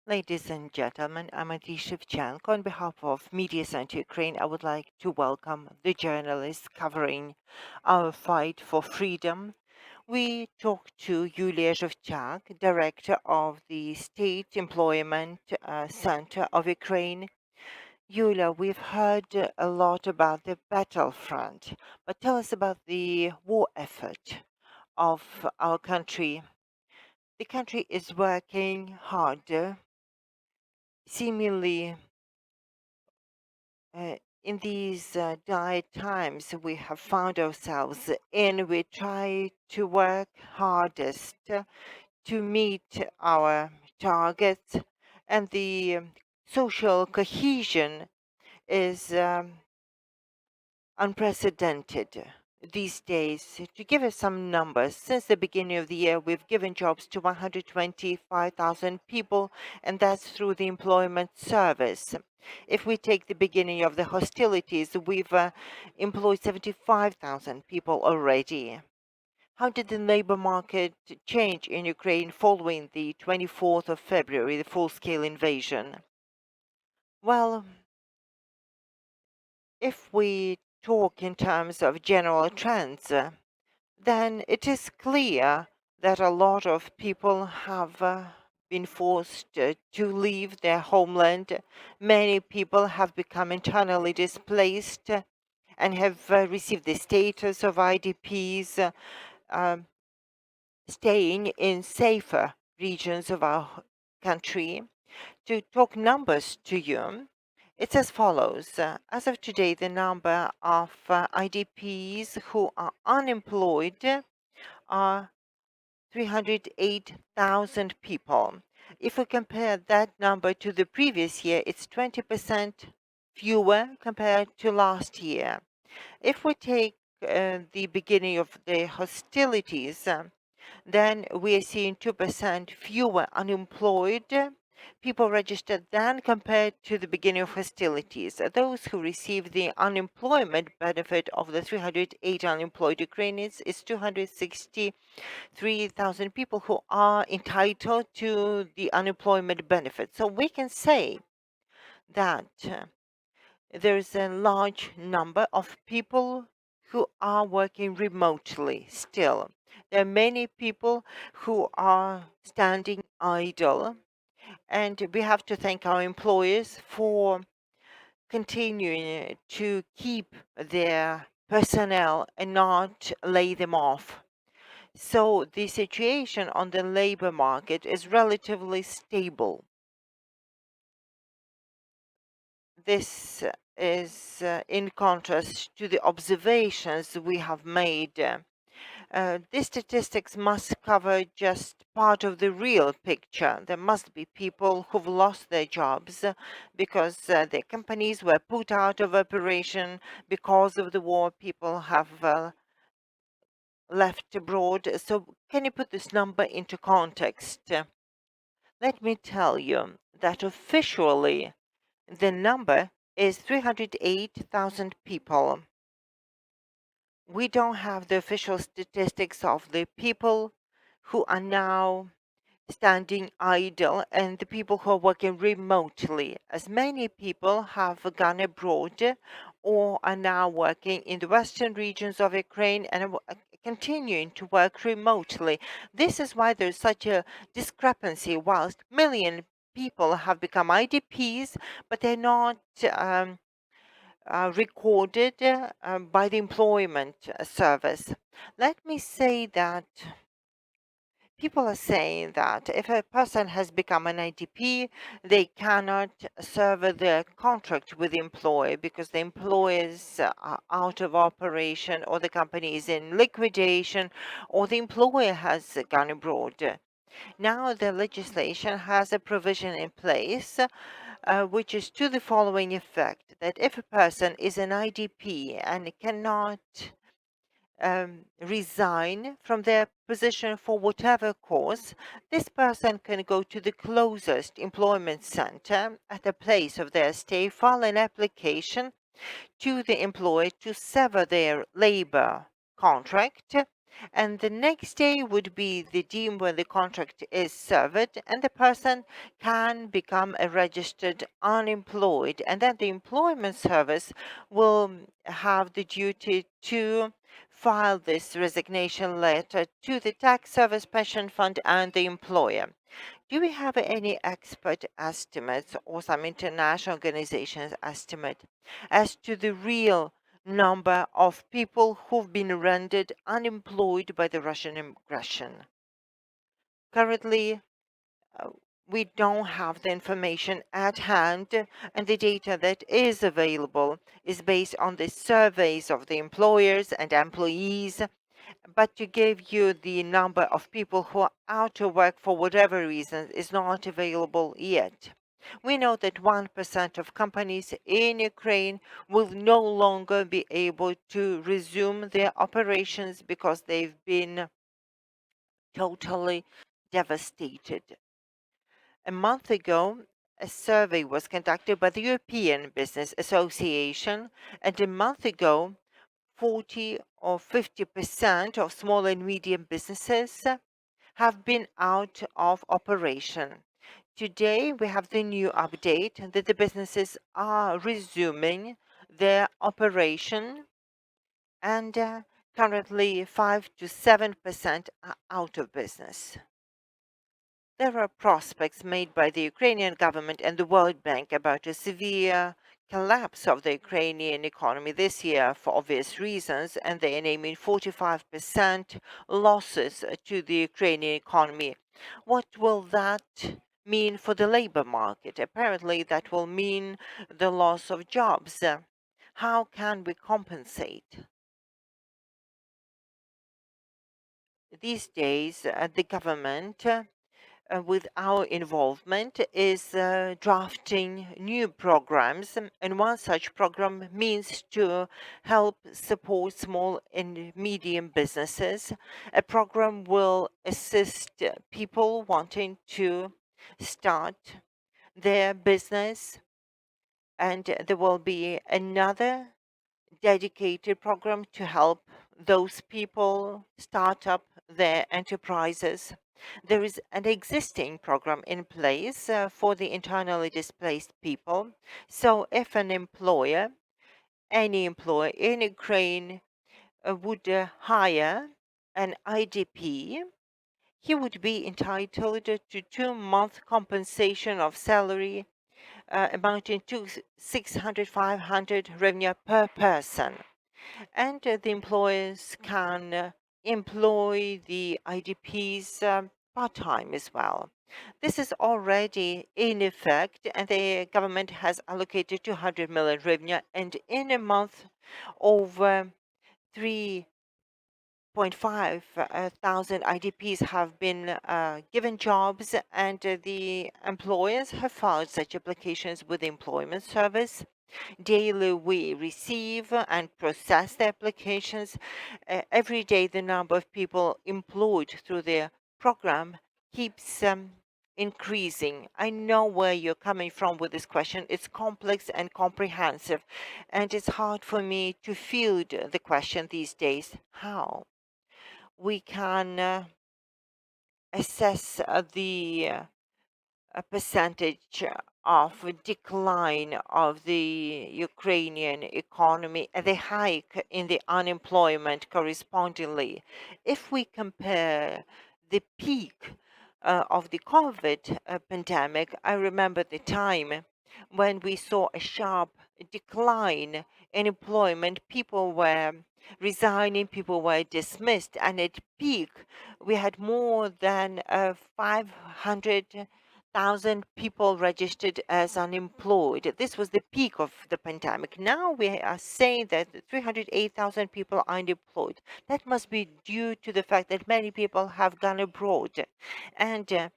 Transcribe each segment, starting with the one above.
Ladies and gentlemen, I'm Zhovtiak. On behalf of Mediacentrу Ukraine, I would like to welcome the journalists covering our fight for freedom. We talk to Yuliia Zhovtiak, director of the State Employment Center of Ukraine. Yulia, we've heard a lot about the battlefront, but tell us about the war effort of our country. The country is working hard, seemingly in these dire times we have found ourselves in. We try to work hardest to meet our targets, and the social cohesion is unprecedented these days. To give us some numbers, since the beginning of the year, we've given jobs to 125,000 people, and that's through the employment service. If we take the beginning of the hostilities, we've employed 75,000 people already. How did the labor market change in Ukraine following the 24th of February, the full-scale invasion? Well, if we talk in terms of general trends, then it is clear that a lot of people have been forced to leave their homeland. Many people have become internally displaced and have received the status of IDPs, um, staying in safer regions of our country. To talk numbers to you, it's as follows. As of today, the number of IDPs who are unemployed are 308,000 people. If we compare that number to the previous year, it's 20% fewer compared to last year. If we take the beginning of the hostilities, then we are seeing 2% fewer unemployed people registered than compared to the beginning of hostilities. Those who receive the unemployment benefit of the 308 unemployed Ukrainians is 263,000 people who are entitled to the unemployment benefit. So we can say that there is a large number of people who are working remotely still. There are many people who are standing idle, and we have to thank our employers for continuing to keep their personnel and not lay them off. So the situation on the labor market is relatively stable. This is in contrast to the observations we have made. These statistics must cover just part of the real picture. There must be people who've lost their jobs because their companies were put out of operation because of the war. People have left abroad. So can you put this number into context? Let me tell you that officially the number is 308,000 people. We don't have the official statistics of the people who are now standing idle and the people who are working remotely, as many people have gone abroad or are now working in the western regions of Ukraine and are continuing to work remotely. This is why there's such a discrepancy. Whilst million people have become IDPs, but they're not recorded by the employment service. Let me say that people are saying that if a person has become an IDP, they cannot serve their contract with the employer because the employers are out of operation, or the company is in liquidation, or the employer has gone abroad. Now the legislation has a provision in place which is to the following effect: that if a person is an IDP and cannot resign from their position for whatever cause, this person can go to the closest employment center at the place of their stay, file an application to the employer to sever their labor contract, and the next day would be the date when the contract is served, and the person can become a registered unemployed, and then the employment service will have the duty to file this resignation letter to the tax service, pension fund, and the employer. Do we have any expert estimates or some international organizations estimate as to the real number of people who've been rendered unemployed by the Russian aggression? Currently, uh, we don't have the information at hand, and the data that is available is based on the surveys of the employers and employees. But to give you the number of people who are out of work for whatever reason is not available yet. We know that 1% of companies in Ukraine will no longer be able to resume their operations because they've been totally devastated. A month ago, a survey was conducted by the European Business Association, and a month ago, 40 or 50% of small and medium businesses have been out of operation. Today, we have the new update that the businesses are resuming their operation, and currently 5 to 7% are out of business. There are prospects made by the Ukrainian government and the World Bank about a severe collapse of the Ukrainian economy this year for obvious reasons, and they are naming 45% losses to the Ukrainian economy. What will that mean for the labor market? Apparently, that will mean the loss of jobs. How can we compensate? These days, the government with our involvement is drafting new programs, and one such program means to help support small and medium businesses. A program will assist people wanting to start their business, and there will be another dedicated program to help those people start up their enterprises. There is an existing program in place for the internally displaced people. So if an employer, any employer in Ukraine would hire an IDP, he would be entitled to 2 month compensation of salary amounting to 600, 500 hryvnia per person, and the employers can employ the IDPs part-time as well. This is already in effect, and the government has allocated 200 million hryvnia, and in a month, over 3.5 thousand IDPs have been given jobs, and the employers have filed such applications with the Employment Service. Daily, we receive and process the applications. Every day, the number of people employed through the program keeps increasing. I know where you're coming from with this question. It's complex and comprehensive, and it's hard for me to field the question these days. How we can assess the a percentage of decline of the Ukrainian economy and the hike in the unemployment correspondingly. If we compare the peak of the COVID pandemic, I remember the time when we saw a sharp decline in employment. People were resigning, people were dismissed, and at peak, we had more than 500,000 people registered as unemployed. This was the peak of the pandemic. Now we are saying that 308,000 people are unemployed. That must be due to the fact that many people have gone abroad, and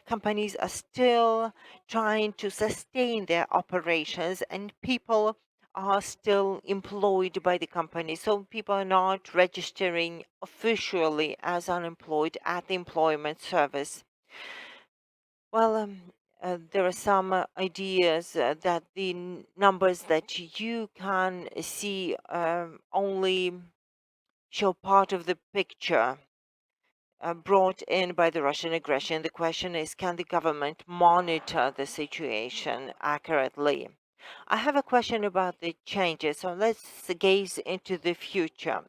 companies are still trying to sustain their operations, and people are still employed by the company. So people are not registering officially as unemployed at the employment service. Well, there are some ideas that the numbers that you can see only show part of the picture brought in by the Russian aggression. The question is, can the government monitor the situation accurately? I have a question about the changes, so let's gaze into the future.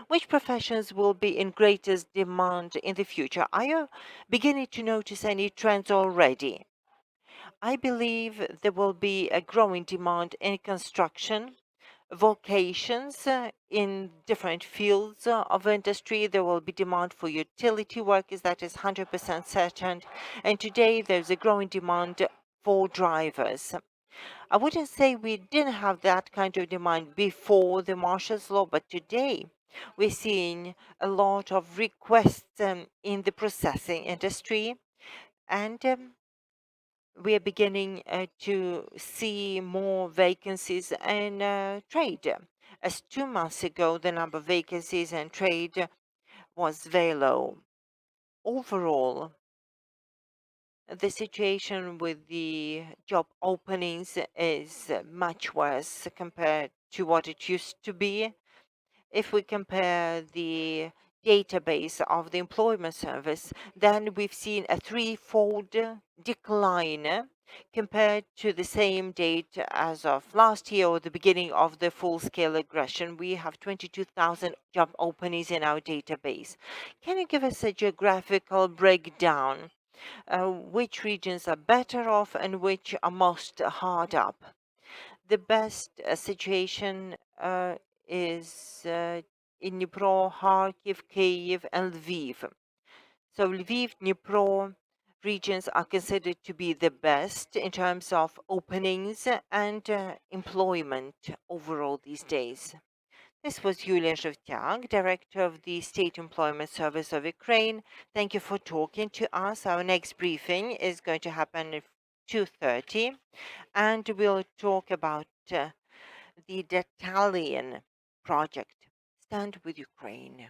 Which professions will be in greatest demand in the future? Are you beginning to notice any trends already? I believe there will be a growing demand in construction, vocations in different fields of industry. There will be demand for utility workers, that is 100% certain. And today there's a growing demand for drivers. I wouldn't say we didn't have that kind of demand before the Marshall's Law, but today we're seeing a lot of requests in the processing industry, and we are beginning to see more vacancies in trade. As 2 months ago, the number of vacancies in trade was very low. Overall, the situation with the job openings is much worse compared to what it used to be. If we compare the database of the employment service, then we've seen a threefold decline compared to the same date as of last year or the beginning of the full-scale aggression. We have 22,000 job openings in our database. Can you give us a geographical breakdown? Which regions are better off and which are most hard up? The best situation is in Dnipro, Kharkiv, Kyiv, and Lviv. So Lviv, Dnipro regions are considered to be the best in terms of openings and employment overall these days. This was Yuliia Zhovtiak, Director of the State Employment Service of Ukraine. Thank you for talking to us. Our next briefing is going to happen at 2:30, and we'll talk about the Battalion project. Stand with Ukraine.